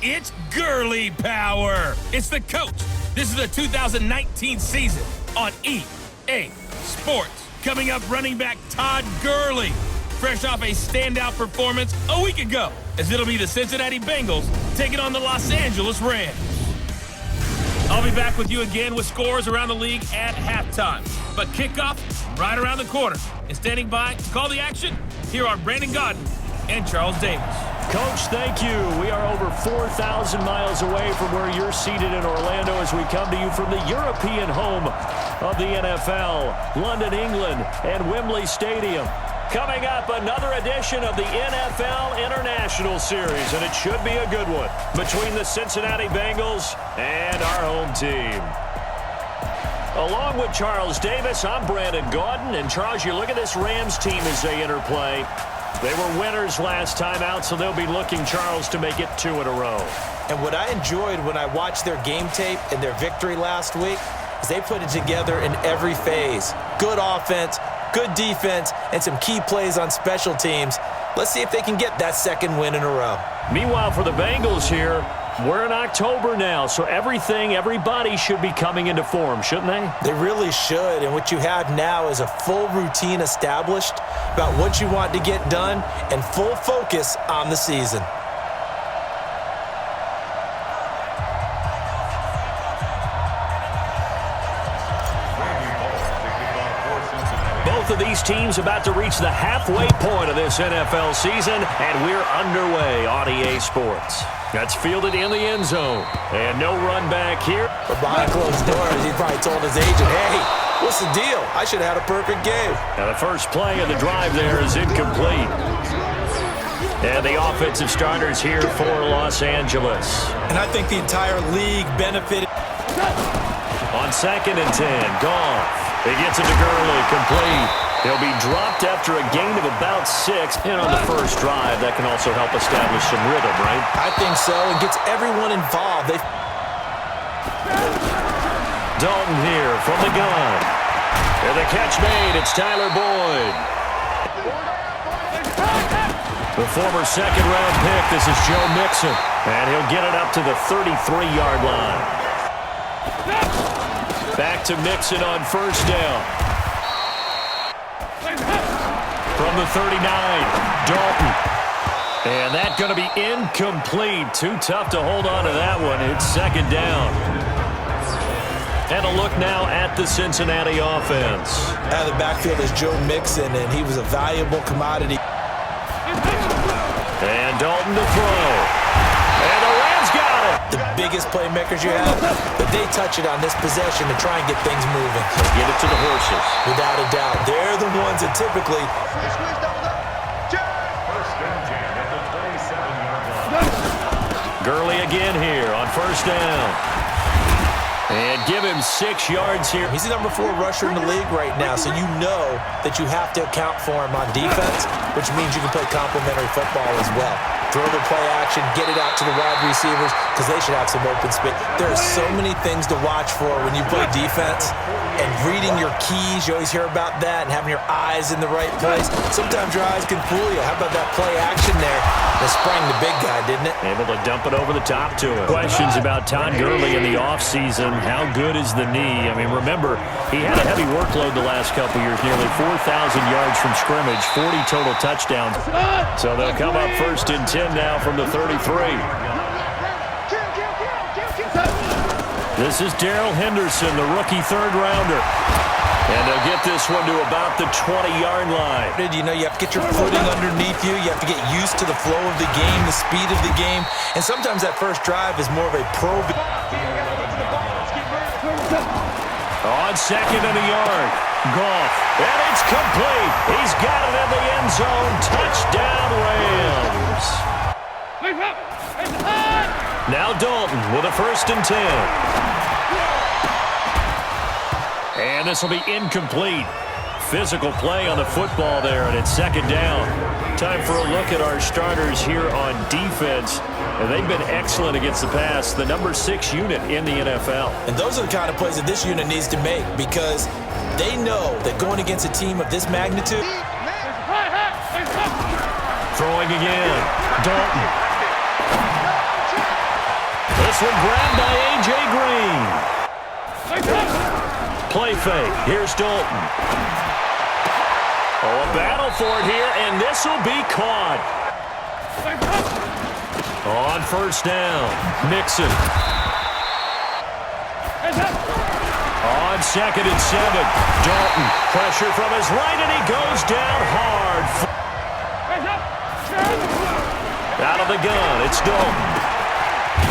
It's Gurley power. It's the coach. This is the 2019 season on EA Sports. Coming up, running back Todd Gurley, fresh off a standout performance a week ago, as it'll be the Cincinnati Bengals taking on the Los Angeles Rams. I'll be back with you again with scores around the league at halftime. But kickoff right around the corner. And standing by to call the action, here are Brandon Godden and Charles Davis. Coach, thank you. We are over 4,000 miles away from where you're seated in Orlando as we come to you from the European home of the NFL, London, England, and Wembley Stadium. Coming up, another edition of the NFL International Series, and it should be a good one between the Cincinnati Bengals and our home team. Along with Charles Davis, I'm Brandon Godden, and Charles, you look at this Rams team as they interplay. They were winners last time out, so they'll be looking, Charles, to make it 2 in a row. And what I enjoyed when I watched their game tape and their victory last week is they put it together in every phase. Good offense, good defense, and some key plays on special teams. Let's see if they can get that second win in a row. Meanwhile, for the Bengals here, we're in October now, so everybody should be coming into form, shouldn't they? They really should, and what you have now is a full routine established about what you want to get done and full focus on the season. Both of these teams about to reach the halfway point of this NFL season, and we're underway on EA Sports. That's fielded in the end zone. And no run back here. But behind closed doors, he probably told his agent, hey, what's the deal? I should have had a perfect game. Now the first play of the drive there is incomplete. And the offensive starters here for Los Angeles. And I think the entire league benefited. On 2nd and 10, Goff. He gets it to Gurley, complete. He'll be dropped after a gain of about 6. And on the first drive, that can also help establish some rhythm, right? I think so, and gets everyone involved. Dalton here from the gun. And the catch made, it's Tyler Boyd. The former second-round pick, this is Joe Mixon. And he'll get it up to the 33-yard line. Back to Mixon on first down. From the 39, Dalton. And that's going to be incomplete. Too tough to hold on to that one. It's 2nd down. And a look now at the Cincinnati offense. Out of the backfield is Joe Mixon, and he was a valuable commodity. And Dalton to throw. And the Rams got it. The biggest playmakers you have, but they touch it on this possession to try and get things moving. Get it to the horses. Without a doubt. They're the ones that typically... Gurley again here on first down. And give him 6 yards here. He's the number 4 rusher in the league right now, so you know that you have to account for him on defense, which means you can play complementary football as well. Throw the play action, get it out to the wide receivers, because they should have some open space. There are so many things to watch for when you play defense, and reading your keys, you always hear about that, and having your eyes in the right place. Sometimes your eyes can fool you. How about that play action there? That sprang the big guy, didn't it? Able to dump it over the top to him. Questions about Todd Gurley in the offseason. How good is the knee? I mean, remember, he had a heavy workload the last couple years, nearly 4,000 yards from scrimmage, 40 total touchdowns. So they'll come up 1st and 10 now from the 33. This is Darrell Henderson, the rookie 3rd-rounder. And they'll get this one to about the 20-yard line. You know, you have to get your footing underneath you. You have to get used to the flow of the game, the speed of the game. And sometimes that first drive is more of a probe. On 2nd and a yard, Goff. And it's complete. He's got it in the end zone. Touchdown, Rams. Now Dalton with a 1st and 10. And this will be incomplete. Physical play on the football there, and it's 2nd down. Time for a look at our starters here on defense. And they've been excellent against the pass, the number 6 unit in the NFL. And those are the kind of plays that this unit needs to make, because they know that going against a team of this magnitude. Throwing again. Dalton. one grabbed by A.J. Green. Play fake. Here's Dalton. Oh, a battle for it here, and this will be caught. On first down, Mixon. On 2nd and 7, Dalton. Pressure from his right, and he goes down hard. Out of the gun, it's Dalton.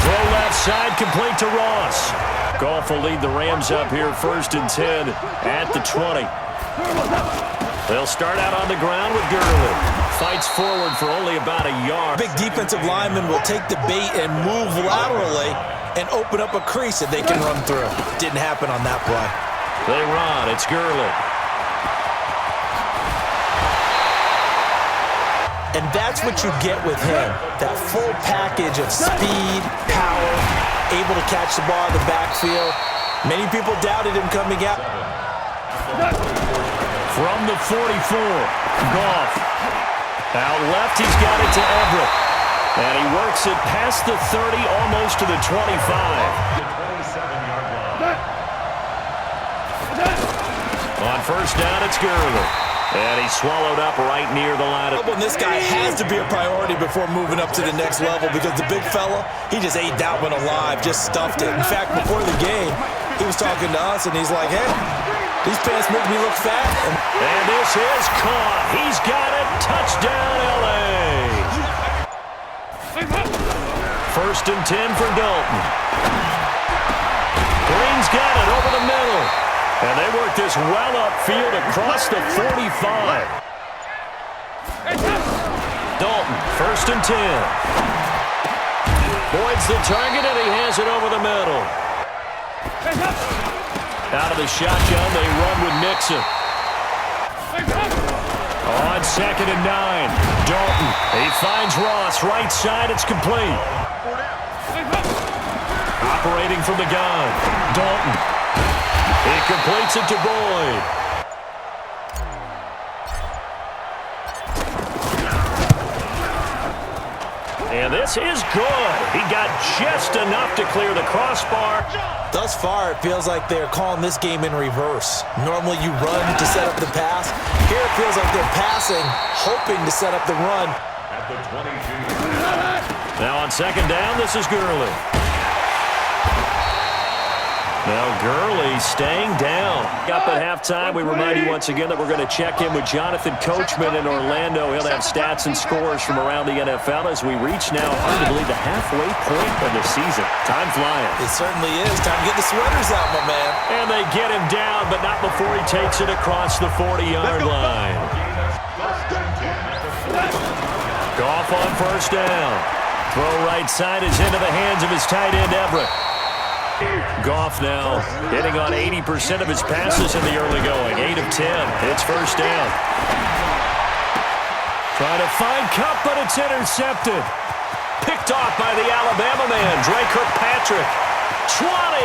Throw left side, complete to Ross. Goff will lead the Rams up here 1st and 10 at the 20. They'll start out on the ground with Gurley. Fights forward for only about a yard. Big defensive lineman will take the bait and move laterally and open up a crease that they can run through. Didn't happen on that play. They run. It's Gurley. And that's what you get with him. That full package of speed, power, able to catch the ball in the backfield. Many people doubted him coming out. From the 44, Goff. Out left, he's got it to Everett. And he works it past the 30, almost to the 25. On first down, it's Gurley. And he's swallowed up right near the line. This guy has to be a priority before moving up to the next level because the big fella, he just ate that one alive, just stuffed it. In fact, before the game, he was talking to us, and he's like, hey, these pants make me look fat. And this is caught. He's got it. Touchdown, L.A. 1st and 10 for Dalton. Green's got it over the middle. And they work this well upfield across the 45. Dalton, 1st and 10. Boyd's the target, and he has it over the middle. Out of the shotgun, they run with Mixon. On 2nd and 9, Dalton. He finds Ross, right side, it's complete. Operating from the gun, Dalton. He completes it to Boyd. And this is good. He got just enough to clear the crossbar. Thus far, it feels like they're calling this game in reverse. Normally you run to set up the pass. Here it feels like they're passing, hoping to set up the run. At the 22. Now on 2nd down, this is Gurley. Now Gurley staying down. Up at halftime, we remind you once again that we're going to check in with Jonathan Coachman in Orlando. He'll have stats and scores from around the NFL as we reach now, hard to believe, the halfway point of the season. Time flying. It certainly is. Time to get the sweaters out, my man. And they get him down, but not before he takes it across the 40-yard line. Goff on 1st down. Throw right side is into the hands of his tight end, Everett. Goff now hitting on 80% of his passes in the early going. 8 of 10. It's 1st down. Trying to find Kupp, but it's intercepted. Picked off by the Alabama man, Dre Kirkpatrick. 20.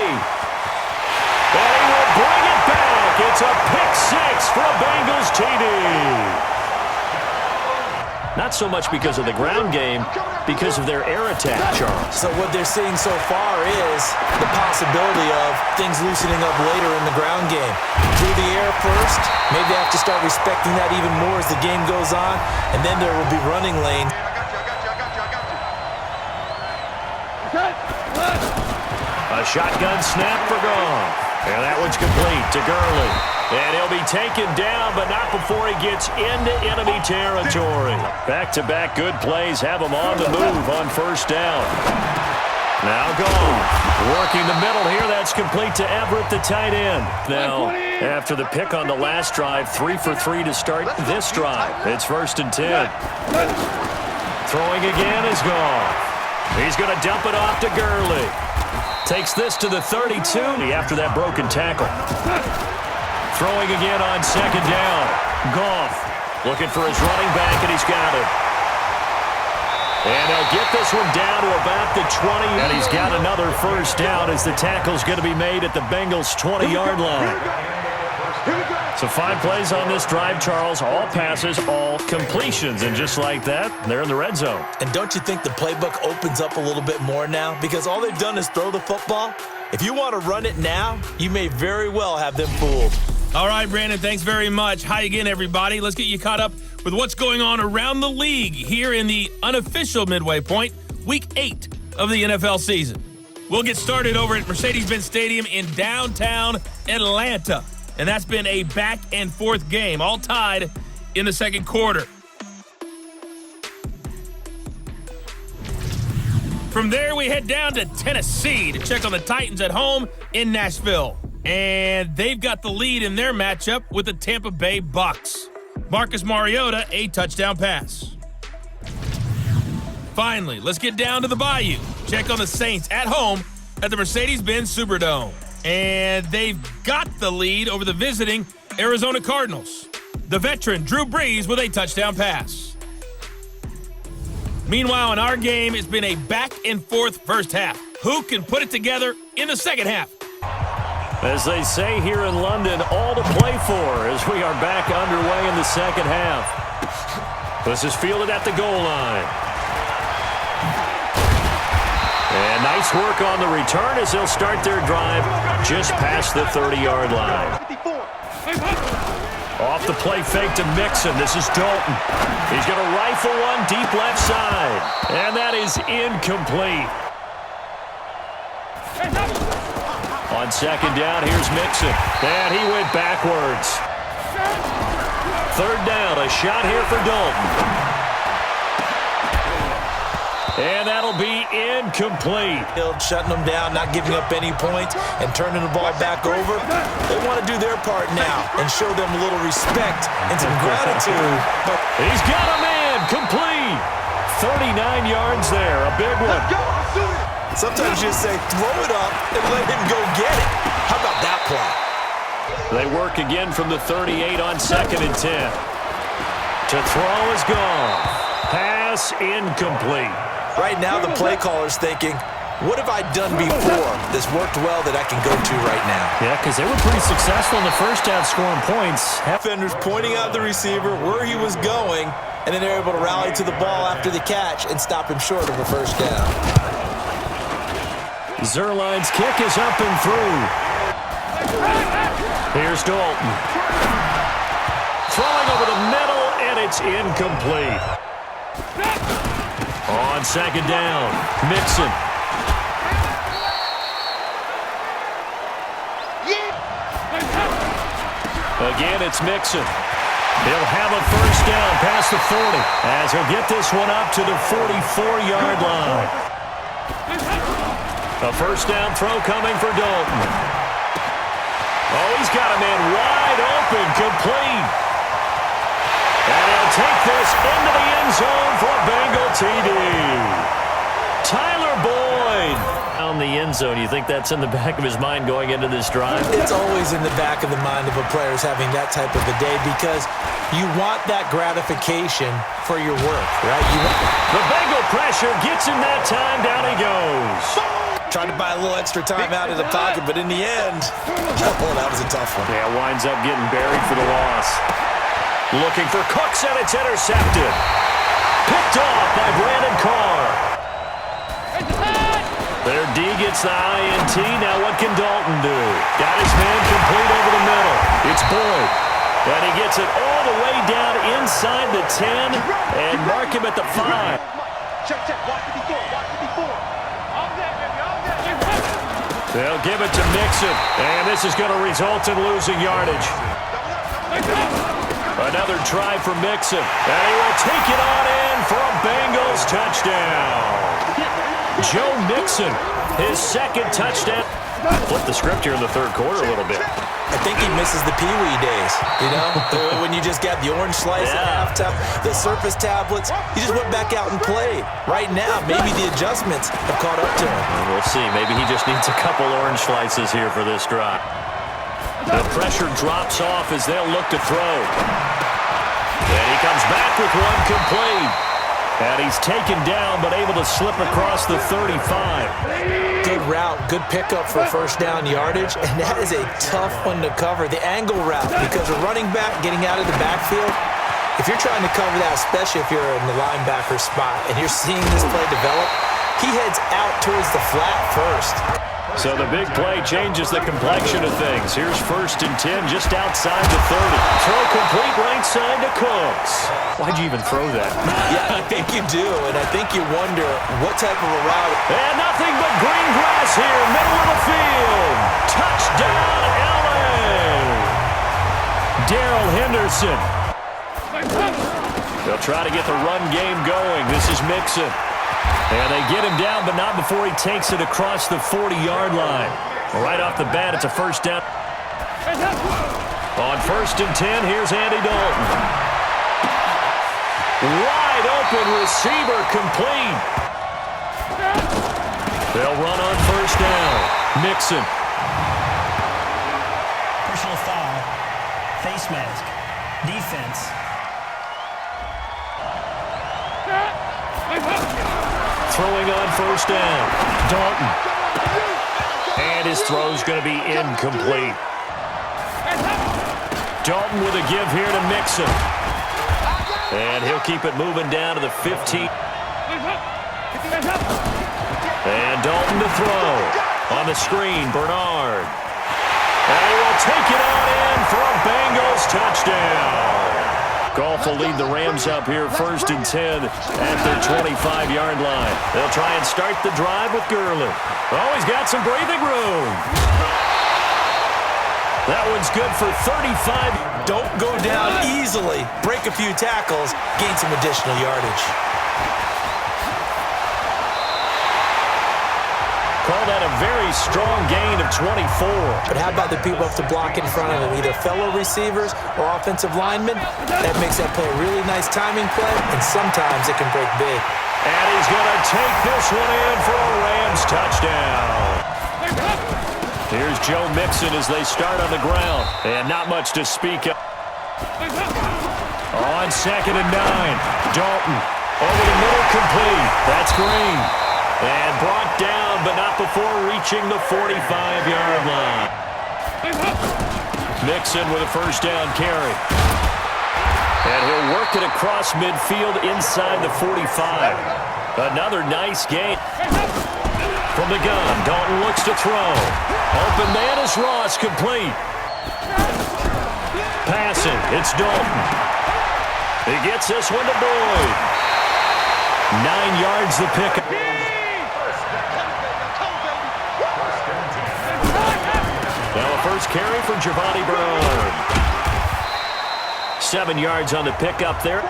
And he will bring it back. It's a pick 6 for a Bengals TD. Not so much because of the ground game, because of their air attack, Charles. So what they're seeing so far is the possibility of things loosening up later in the ground game. Through the air first, maybe they have to start respecting that even more as the game goes on, and then there will be running lanes. A shotgun snap for Goff. And that one's complete to Gurley. And he'll be taken down, but not before he gets into enemy territory. Back-to-back good plays have him on the move on 1st down. Now Goff working the middle here. That's complete to Everett, the tight end. Now, after the pick on the last drive, 3 for 3 to start this drive. It's 1st and 10. Throwing again is Goff. He's going to dump it off to Gurley. Takes this to the 32 after that broken tackle. Throwing again on 2nd down. Goff looking for his running back, and he's got it. And they'll get this one down to about the 20. And he's got another 1st down as the tackle's going to be made at the Bengals' 20-yard line. So 5 plays on this drive, Charles. All passes, all completions. And just like that, they're in the red zone. And don't you think the playbook opens up a little bit more now? Because all they've done is throw the football. If you want to run it now, you may very well have them fooled. All right, Brandon, thanks very much. Hi again, everybody. Let's get you caught up with what's going on around the league here in the unofficial midway point, Week 8 of the NFL season. We'll get started over at Mercedes-Benz Stadium in downtown Atlanta. And that's been a back-and-forth game, all tied in the second quarter. From there, we head down to Tennessee to check on the Titans at home in Nashville. And they've got the lead in their matchup with the Tampa Bay Bucks. Marcus Mariota, a touchdown pass. Finally, let's get down to the Bayou. Check on the Saints at home at the Mercedes-Benz Superdome. And they've got the lead over the visiting Arizona Cardinals. The veteran Drew Brees with a touchdown pass. Meanwhile, in our game, it's been a back-and-forth first half. Who can put it together in the second half? As they say here in London, all to play for as we are back underway in the second half. This is fielded at the goal line. And nice work on the return as they'll start their drive just past the 30-yard line. Off the play fake to Mixon. This is Dalton. He's going to rifle one deep left side. And that is incomplete. On second down, here's Mixon. And he went backwards. Third down, a shot here for Dalton. And that'll be incomplete. Shutting them down, not giving up any points, and turning the ball back over. They want to do their part now and show them a little respect and some gratitude. But he's got a man, complete. 39 yards there, a big one. Sometimes you just say, throw it up and let him go get it. How about that play? They work again from the 38 on 2nd and 10. To throw is gone. Pass incomplete. Right now, the play caller's thinking, what have I done before that's worked well that I can go to right now? Yeah, because they were pretty successful in the first half scoring points. Defenders pointing out the receiver where he was going, and then they're able to rally to the ball after the catch and stop him short of a first down. Zerline's kick is up and through. Here's Dalton. Throwing over the middle, and it's incomplete. On second down, Mixon. Again, it's Mixon. He'll have a first down past the 40 as he'll get this one up to the 44-yard line. A first down throw coming for Dalton. Oh, he's got a man wide open, complete. And he'll take this into the end zone for a Bengal TD. Tyler Boyd. On the end zone, you think that's in the back of his mind going into this drive? It's always in the back of the mind of a player having that type of a day because you want that gratification for your work, right? The Bengal pressure gets him that time. Down he goes. Tried to buy a little extra time out of the pocket, but in the end, oh, that was a tough one. Yeah, winds up getting buried for the loss. Looking for Cooks, and it's intercepted. Picked off by Brandon Carr. Their D gets the INT. Now what can Dalton do? Got his man complete over the middle. It's Boyd. And he gets it all the way down inside the 10 and mark him at the 5. They'll give it to Mixon. And this is going to result in losing yardage. Another try for Mixon. And he will take it on in for a Bengals touchdown. Joe Mixon, his second touchdown. Flip the script here in the third quarter a little bit. I think he misses the Pee Wee days, you know, when you just got the orange slice at halftime, the Surface tablets. He just went back out and played. Right now, maybe the adjustments have caught up to him. We'll see. Maybe he just needs a couple orange slices here for this drive. The pressure drops off as they'll look to throw. And he comes back with one complete. And he's taken down, but able to slip across the 35. Good route, good pickup for first down yardage, and that is a tough one to cover. The angle route, because a running back getting out of the backfield, if you're trying to cover that, especially if you're in the linebacker spot and you're seeing this play develop, he heads out towards the flat first. So the big play changes the complexion of things. Here's 1st and 10 just outside the 30. Throw complete right side to Cooks. Why'd you even throw that? Yeah, I think you do, and I think you wonder what type of a route. And nothing but green grass here, middle of the field. Touchdown, LA! Darrell Henderson. They'll try to get the run game going. This is Mixon. And they get him down, but not before he takes it across the 40-yard line. Right off the bat, it's a first down. On 1st and 10, here's Andy Dalton. Wide open receiver complete. They'll run on 1st down. Mixon. Personal foul. Face mask. Defense. Throwing on 1st down. Dalton. And his throw's going to be incomplete. Dalton with a give here to Mixon. And he'll keep it moving down to the 15. And Dalton to throw. On the screen, Bernard. And he will take it on in for a Bengals touchdown. Goff will lead the Rams up here 1st and 10 at their 25-yard line. They'll try and start the drive with Gurley. Oh, he's got some breathing room. That one's good for 35. Don't go down easily. Break a few tackles, gain some additional yardage. Call that a very strong gain of 24. But how about the people up to block in front of him, either fellow receivers or offensive linemen? That makes that play a really nice timing play, and sometimes it can break big. And he's going to take this one in for a Rams touchdown. Here's Joe Mixon as they start on the ground. And not much to speak of. On 2nd and 9, Dalton over the middle complete. That's Green. And brought down, but not before reaching the 45-yard line. Mixon with a first down carry. And he'll work it across midfield inside the 45. Another nice gain. From the gun, Dalton looks to throw. Open man is Ross, complete. Passing, it's Dalton. He gets this one to Boyd. 9 yards the pick. Now a first carry from Giovanni Bernard. 7 yards on the pickup there.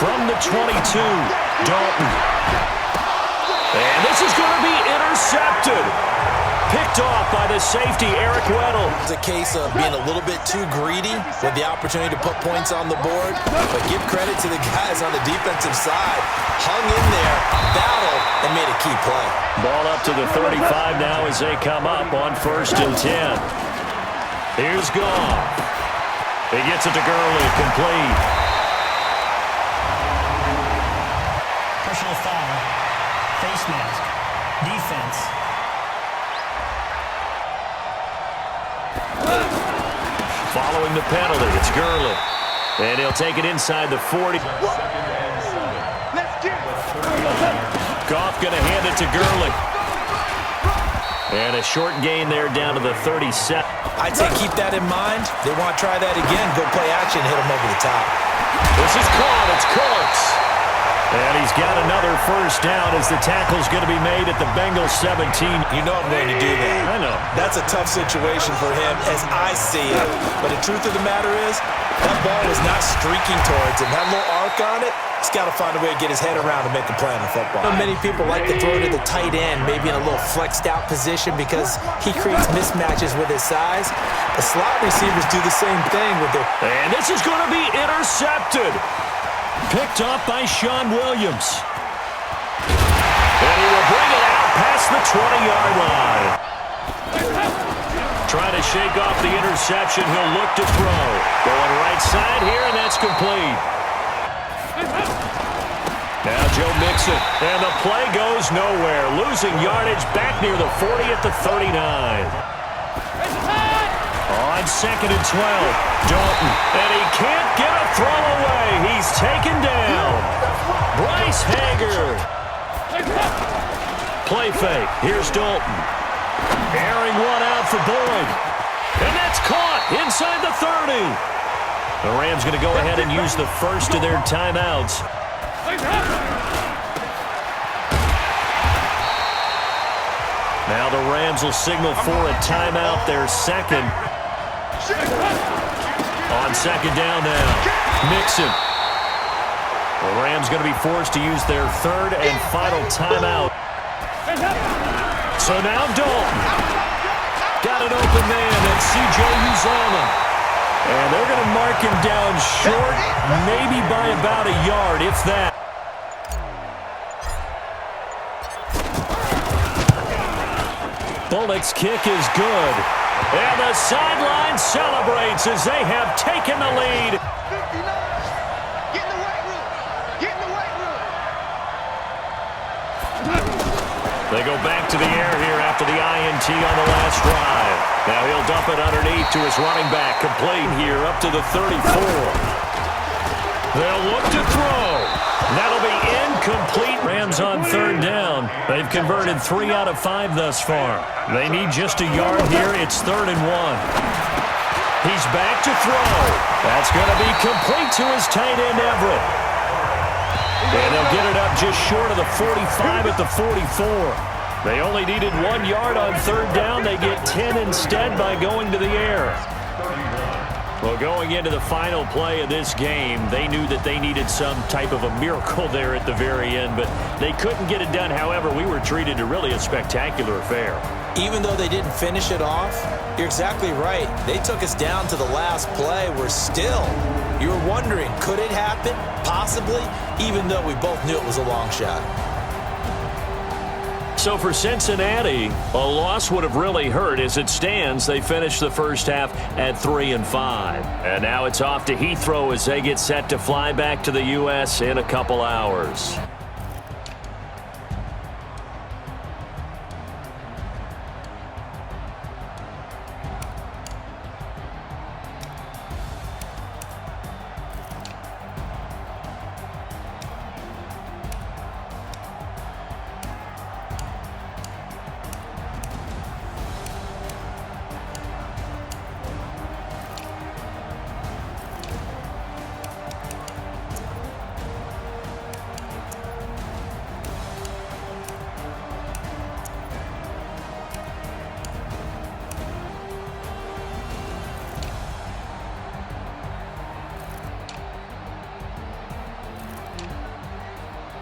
From the 22, Dalton. And this is going to be intercepted. Picked off by the safety, Eric Weddle. It's a case of being a little bit too greedy with the opportunity to put points on the board. But give credit to the guys on the defensive side. Hung in there, battled, and made a key play. Ball up to the 35 now as they come up on 1st and 10. Here's Goff. He gets it to Gurley, complete. Personal foul. Face mask. Defense. Following the penalty, it's Gurley. And he'll take it inside the 40. Goff going to hand it to Gurley. And a short gain there down to the 37. I'd say keep that in mind. They want to try that again. Go play action, hit them over the top. This is caught. It's Cooks. And he's got another first down as the tackle's going to be made at the Bengals 17. You know I'm going to do that. I know. That's a tough situation for him as I see it. But the truth of the matter is, that ball was not streaking towards him. That little arc on it, he's got to find a way to get his head around and make a play on the football. Many people like to throw to the tight end, maybe in a little flexed out position because he creates mismatches with his size. The slot receivers do the same thing with their... And this is going to be intercepted. Picked off by Sean Williams. And he will bring it out past the 20-yard line. Trying to shake off the interception. He'll look to throw. Going right side here, and that's complete. Now Joe Mixon, and the play goes nowhere. Losing yardage back near the 40 at the 39. On 2nd and 12, Dalton, and he can't get a throw away. He's taken down. Bryce Hager. Play fake. Here's Dalton. Airing one out for Boyd. And that's caught inside the 30. The Rams going to go ahead and use the first of their timeouts. Now the Rams will signal for a timeout, their second. On 2nd down now, Mixon. The Rams going to be forced to use their third and final timeout. So now Dalton. Got an open man, that's C.J. Uzomah. And they're going to mark him down short, maybe by about a yard, if that. Bullock's kick is good. And the sideline celebrates as they have taken the lead. 59. Get in the weight room. Get in the weight room. They go back to the air here after the INT on the last drive. Now he'll dump it underneath to his running back. Complete here up to the 34. They'll look to throw. That'll be incomplete. Rams on 3rd down. They've converted 3 out of 5 thus far. They need just a yard here. It's 3rd and 1. He's back to throw. That's going to be complete to his tight end, Everett. And they'll get it up just short of the 45 at the 44. They only needed 1 yard on 3rd down. They get 10 instead by going to the air. Well, going into the final play of this game, they knew that they needed some type of a miracle there at the very end, but they couldn't get it done. However, we were treated to really a spectacular affair. Even though they didn't finish it off, you're exactly right. They took us down to the last play. We're still, you were wondering, could it happen? Possibly, even though we both knew it was a long shot. So for Cincinnati, a loss would have really hurt. As it stands, they finished the first half at 3-5. And now it's off to Heathrow as they get set to fly back to the U.S. in a couple hours.